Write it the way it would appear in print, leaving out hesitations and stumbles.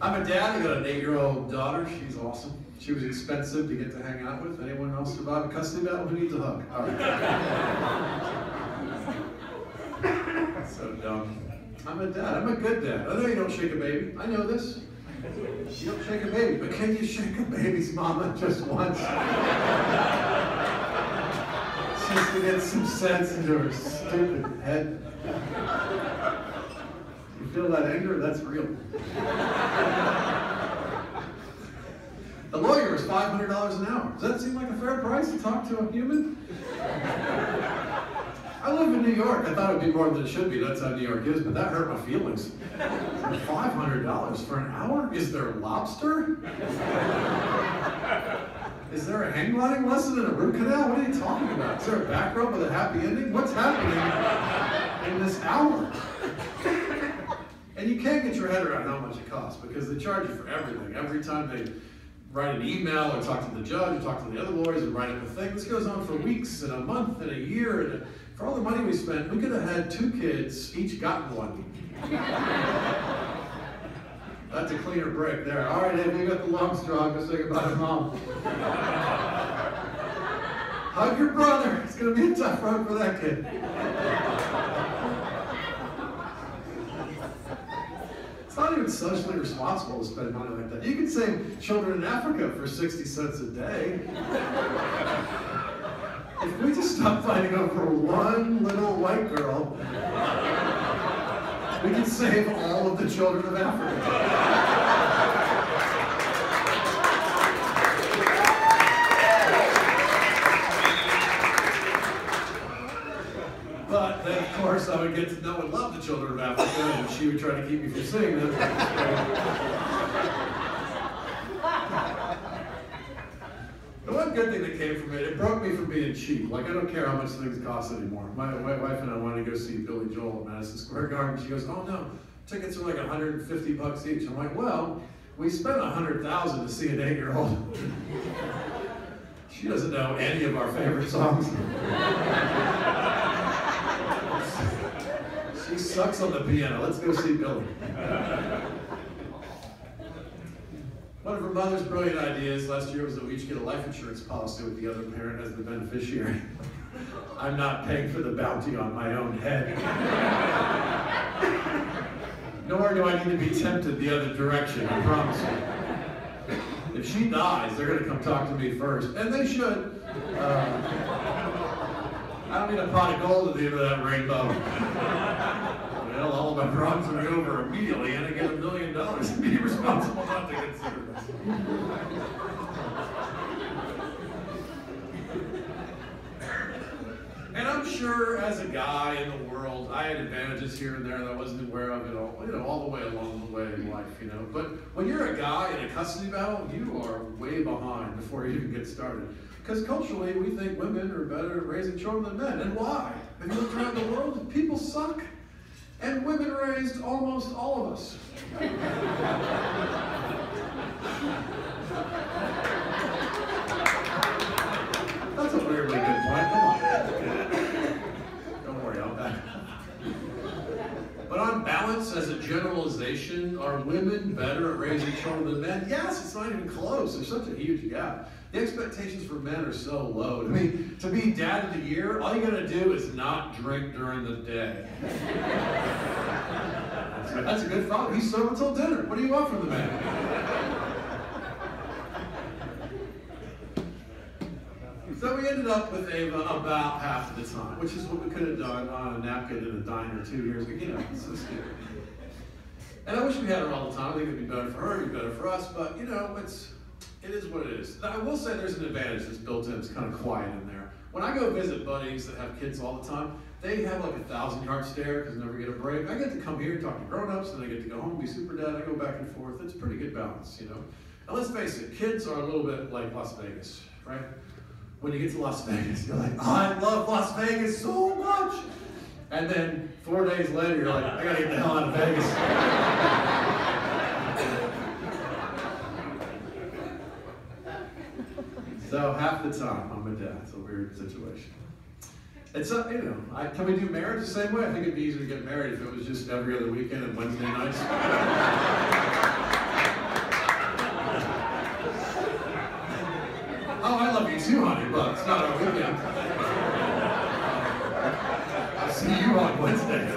I'm a dad. I got an 8-year-old daughter. She's awesome. She was expensive to get to hang out with. Anyone else survive a custody battle? Who needs a hug? All right. So dumb. I'm a dad. I'm a good dad. I know you don't shake a baby. I know this. You don't shake a baby, but can you shake a baby's mama just once? Just to get some sense into her stupid head. You feel that anger? That's real. The lawyer is $500 an hour. Does that seem like a fair price to talk to a human? I live in New York. I thought it would be more than it should be. That's how New York is, but that hurt my feelings. $500 for an hour? Is there lobster? Is there a hang gliding lesson in a root canal? What are you talking about? Is there a back rub with a happy ending? What's happening in this hour? And you can't get your head around how much it costs because they charge you for everything. Every time they write an email or talk to the judge or talk to the other lawyers and write up a thing, this goes on for weeks and a month and a year. And for all the money we spent, we could have had 2 kids, each gotten one. That's a cleaner break there. All right, Ed, we got the long straw. Go say goodbye to Mom. Hug your brother. It's going to be a tough road for that kid. It's not even socially responsible to spend money like that. You can save children in Africa for 60 cents a day. If we just stop fighting over one little white girl, we can save all of the children of Africa. But then, of course, I would get to know and love the children of Africa, and she would try to keep me from seeing them. The one good thing that came from it broke me from being cheap. Like, I don't care how much things cost anymore. My wife and I wanted to go see Billy Joel at Madison Square Garden. She goes, oh no, tickets are like $150 each. I'm like, well, we spent $100,000 to see an 8-year-old. She doesn't know any of our favorite songs. She sucks on the piano. Let's go see Billy. One of her mother's brilliant ideas last year was that we each get a life insurance policy with the other parent as the beneficiary. I'm not paying for the bounty on my own head. Nor do I need to be tempted the other direction, I promise you. If she dies, they're going to come talk to me first, and they should. I don't need a pot of gold at the end of that rainbow. Well, all of my problems will be over immediately, and I get $1 million and be responsible not to consider this. And I'm sure as a guy in the world, I had advantages here and there that I wasn't aware of at all, all the way along the way in life, But when you're a guy in a custody battle, you are way behind before you even get started. Because culturally, we think women are better at raising children than men. And why? Have you looked around the world? People suck. And women raised almost all of us. That's a weirdly good point. Come on. Don't worry, I'll back. But on balance, as a generalization, are women better at raising children than men? Yes, it's not even close. There's such a huge gap. The expectations for men are so low. To be dad of the year, all you gotta do is not drink during the day. That's a good father. He's sober until dinner. What do you want from the man? So we ended up with Ava about half of the time, which is what we could have done on a napkin in a diner 2 years ago. It's so stupid. And I wish we had her all the time. I think it'd be better for her, it'd be better for us, but it is what it is. Now, I will say there's an advantage that's built in. It's kind of quiet in there. When I go visit buddies that have kids all the time, they have like a 1,000-yard stare because they never get a break. I get to come here and talk to grown-ups, and I get to go home and be super dad. I go back and forth. It's a pretty good balance, And let's face it, kids are a little bit like Las Vegas, right? When you get to Las Vegas, you're like, oh, I love Las Vegas so much. And then 4 days later, you're like, I gotta get the hell out of Vegas. So half the time, I'm a dad. It's a weird situation. It's can we do marriage the same way? I think it'd be easier to get married if it was just every other weekend and Wednesday nights. too, honey, but it's not our weekend. I'll see you on Wednesday.